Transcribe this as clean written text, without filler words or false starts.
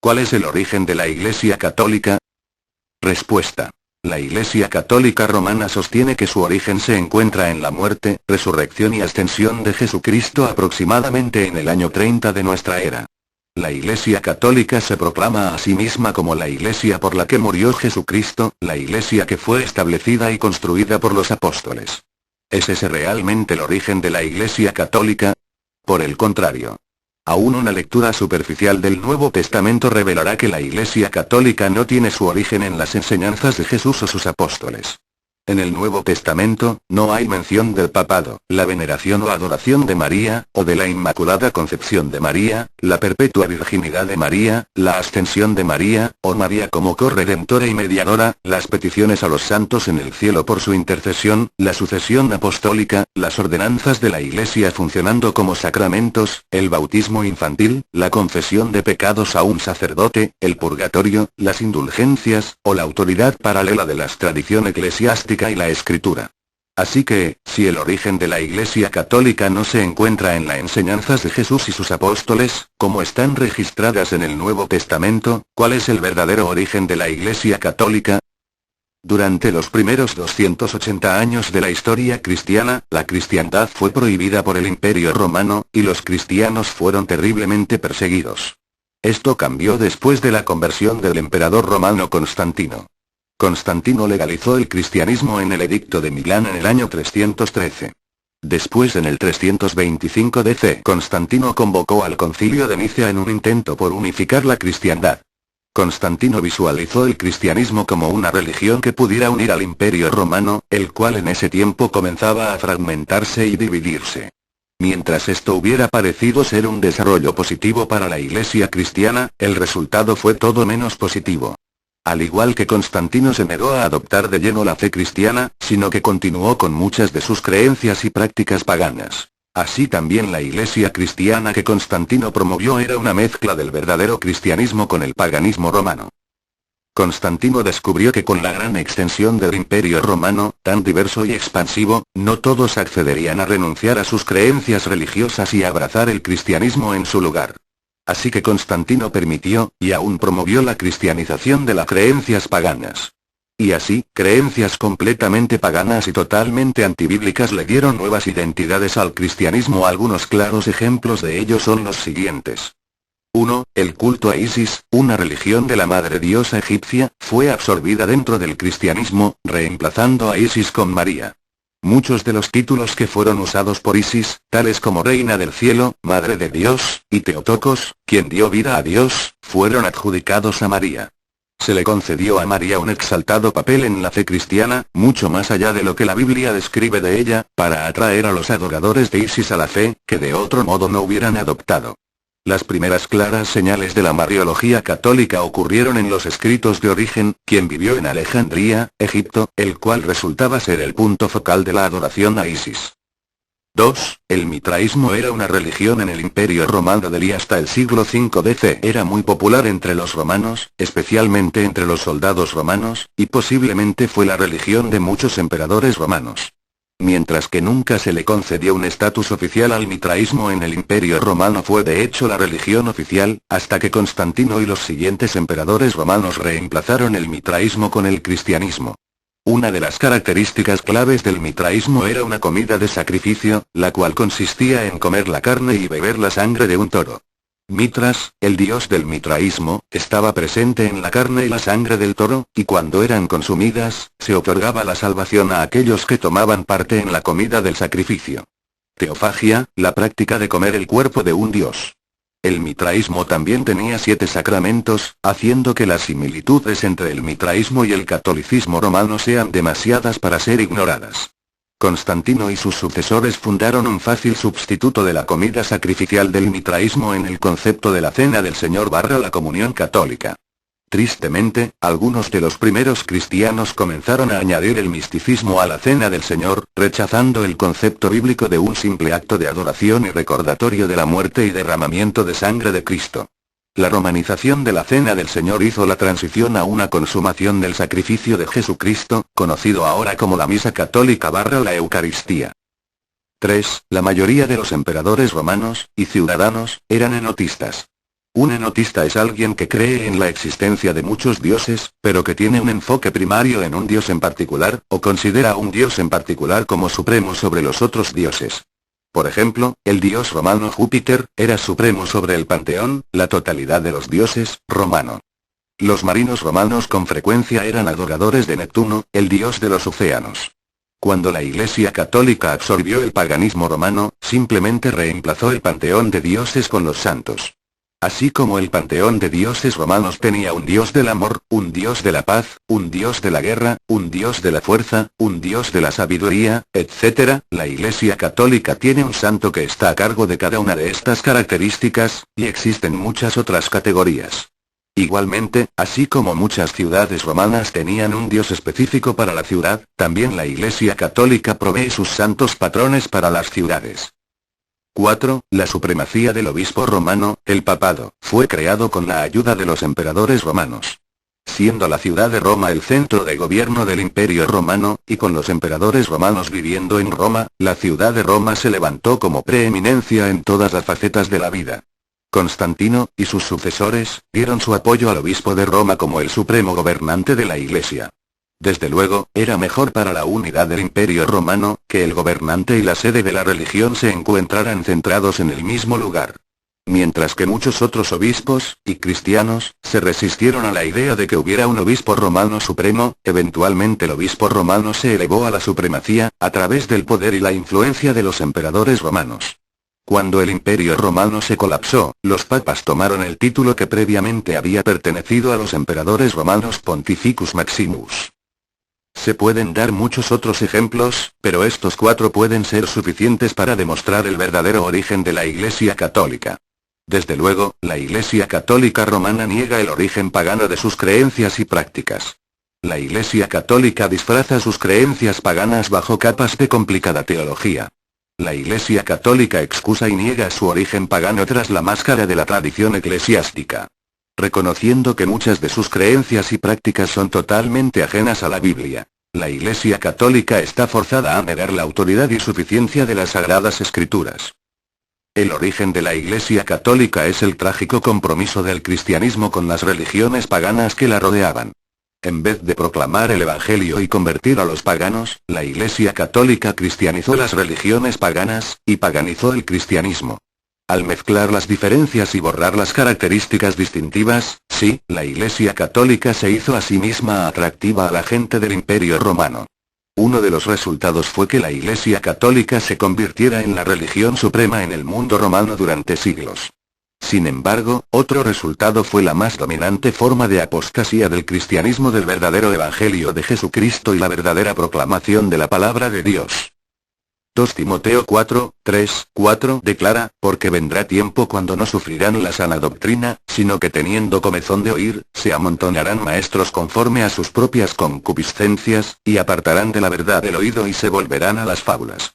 ¿Cuál es el origen de la Iglesia Católica? Respuesta. La Iglesia Católica Romana sostiene que su origen se encuentra en la muerte, resurrección y ascensión de Jesucristo aproximadamente en el año 30 de nuestra era. La Iglesia Católica se proclama a sí misma como la Iglesia por la que murió Jesucristo, la Iglesia que fue establecida y construida por los apóstoles. ¿Es ese realmente el origen de la Iglesia Católica? Por el contrario. Aún una lectura superficial del Nuevo Testamento revelará que la Iglesia Católica no tiene su origen en las enseñanzas de Jesús o sus apóstoles. En el Nuevo Testamento, no hay mención del papado, la veneración o adoración de María, o de la Inmaculada Concepción de María, la perpetua virginidad de María, la ascensión de María, o María como corredentora y mediadora, las peticiones a los santos en el cielo por su intercesión, la sucesión apostólica, las ordenanzas de la Iglesia funcionando como sacramentos, el bautismo infantil, la confesión de pecados a un sacerdote, el purgatorio, las indulgencias, o la autoridad paralela de la tradición eclesiástica y la Escritura. Así que, si el origen de la Iglesia Católica no se encuentra en las enseñanzas de Jesús y sus apóstoles, como están registradas en el Nuevo Testamento, ¿cuál es el verdadero origen de la Iglesia Católica? Durante los primeros 280 años de la historia cristiana, la cristiandad fue prohibida por el Imperio Romano, y los cristianos fueron terriblemente perseguidos. Esto cambió después de la conversión del emperador romano Constantino. Constantino legalizó el cristianismo en el Edicto de Milán en el año 313. Después en el 325 DC, Constantino convocó al Concilio de Nicea en un intento por unificar la cristiandad. Constantino visualizó el cristianismo como una religión que pudiera unir al Imperio Romano, el cual en ese tiempo comenzaba a fragmentarse y dividirse. Mientras esto hubiera parecido ser un desarrollo positivo para la Iglesia cristiana, el resultado fue todo menos positivo. Al igual que Constantino se negó a adoptar de lleno la fe cristiana, sino que continuó con muchas de sus creencias y prácticas paganas. Así también la Iglesia cristiana que Constantino promovió era una mezcla del verdadero cristianismo con el paganismo romano. Constantino descubrió que con la gran extensión del Imperio Romano, tan diverso y expansivo, no todos accederían a renunciar a sus creencias religiosas y a abrazar el cristianismo en su lugar. Así que Constantino permitió, y aún promovió la cristianización de las creencias paganas. Y así, creencias completamente paganas y totalmente antibíblicas le dieron nuevas identidades al cristianismo. Algunos claros ejemplos de ello son los siguientes. 1. El culto a Isis, una religión de la madre diosa egipcia, fue absorbida dentro del cristianismo, reemplazando a Isis con María. Muchos de los títulos que fueron usados por Isis, tales como Reina del Cielo, Madre de Dios, y Teotocos, quien dio vida a Dios, fueron adjudicados a María. Se le concedió a María un exaltado papel en la fe cristiana, mucho más allá de lo que la Biblia describe de ella, para atraer a los adoradores de Isis a la fe, que de otro modo no hubieran adoptado. Las primeras claras señales de la mariología católica ocurrieron en los escritos de Origen, quien vivió en Alejandría, Egipto, el cual resultaba ser el punto focal de la adoración a Isis. 2. El mitraísmo era una religión en el Imperio Romano del y hasta el siglo V DC. Era muy popular entre los romanos, especialmente entre los soldados romanos, y posiblemente fue la religión de muchos emperadores romanos. Mientras que nunca se le concedió un estatus oficial al mitraísmo en el Imperio Romano, fue de hecho la religión oficial, hasta que Constantino y los siguientes emperadores romanos reemplazaron el mitraísmo con el cristianismo. Una de las características claves del mitraísmo era una comida de sacrificio, la cual consistía en comer la carne y beber la sangre de un toro. Mitras, el dios del mitraísmo, estaba presente en la carne y la sangre del toro, y cuando eran consumidas, se otorgaba la salvación a aquellos que tomaban parte en la comida del sacrificio. Teofagia, la práctica de comer el cuerpo de un dios. El mitraísmo también tenía 7 sacramentos, haciendo que las similitudes entre el mitraísmo y el catolicismo romano sean demasiadas para ser ignoradas. Constantino y sus sucesores fundaron un fácil sustituto de la comida sacrificial del mitraísmo en el concepto de la cena del Señor / la comunión católica. Tristemente, algunos de los primeros cristianos comenzaron a añadir el misticismo a la cena del Señor, rechazando el concepto bíblico de un simple acto de adoración y recordatorio de la muerte y derramamiento de sangre de Cristo. La romanización de la cena del Señor hizo la transición a una consumación del sacrificio de Jesucristo, conocido ahora como la Misa Católica / la Eucaristía. 3. La mayoría de los emperadores romanos, y ciudadanos, eran enotistas. Un enotista es alguien que cree en la existencia de muchos dioses, pero que tiene un enfoque primario en un dios en particular, o considera a un dios en particular como supremo sobre los otros dioses. Por ejemplo, el dios romano Júpiter, era supremo sobre el panteón, la totalidad de los dioses, romano. Los marinos romanos con frecuencia eran adoradores de Neptuno, el dios de los océanos. Cuando la Iglesia Católica absorbió el paganismo romano, simplemente reemplazó el panteón de dioses con los santos. Así como el panteón de dioses romanos tenía un dios del amor, un dios de la paz, un dios de la guerra, un dios de la fuerza, un dios de la sabiduría, etc., la Iglesia Católica tiene un santo que está a cargo de cada una de estas características, y existen muchas otras categorías. Igualmente, así como muchas ciudades romanas tenían un dios específico para la ciudad, también la Iglesia Católica provee sus santos patrones para las ciudades. 4. La supremacía del obispo romano, el papado, fue creado con la ayuda de los emperadores romanos. Siendo la ciudad de Roma el centro de gobierno del Imperio Romano, y con los emperadores romanos viviendo en Roma, la ciudad de Roma se levantó como preeminencia en todas las facetas de la vida. Constantino, y sus sucesores, dieron su apoyo al obispo de Roma como el supremo gobernante de la Iglesia. Desde luego, era mejor para la unidad del Imperio Romano, que el gobernante y la sede de la religión se encontraran centrados en el mismo lugar. Mientras que muchos otros obispos, y cristianos, se resistieron a la idea de que hubiera un obispo romano supremo, eventualmente el obispo romano se elevó a la supremacía, a través del poder y la influencia de los emperadores romanos. Cuando el Imperio Romano se colapsó, los papas tomaron el título que previamente había pertenecido a los emperadores romanos Pontificus Maximus. Se pueden dar muchos otros ejemplos, pero estos 4 pueden ser suficientes para demostrar el verdadero origen de la Iglesia Católica. Desde luego, la Iglesia Católica romana niega el origen pagano de sus creencias y prácticas. La Iglesia Católica disfraza sus creencias paganas bajo capas de complicada teología. La Iglesia Católica excusa y niega su origen pagano tras la máscara de la tradición eclesiástica. Reconociendo que muchas de sus creencias y prácticas son totalmente ajenas a la Biblia. La Iglesia Católica está forzada a negar la autoridad y suficiencia de las Sagradas Escrituras. El origen de la Iglesia Católica es el trágico compromiso del cristianismo con las religiones paganas que la rodeaban. En vez de proclamar el Evangelio y convertir a los paganos, la Iglesia Católica cristianizó las religiones paganas, y paganizó el cristianismo. Al mezclar las diferencias y borrar las características distintivas, sí, la Iglesia Católica se hizo a sí misma atractiva a la gente del Imperio Romano. Uno de los resultados fue que la Iglesia Católica se convirtiera en la religión suprema en el mundo romano durante siglos. Sin embargo, otro resultado fue la más dominante forma de apostasía del cristianismo del verdadero Evangelio de Jesucristo y la verdadera proclamación de la palabra de Dios. 2 Timoteo 4, 3, 4 declara, porque vendrá tiempo cuando no sufrirán la sana doctrina, sino que teniendo comezón de oír, se amontonarán maestros conforme a sus propias concupiscencias, y apartarán de la verdad el oído y se volverán a las fábulas.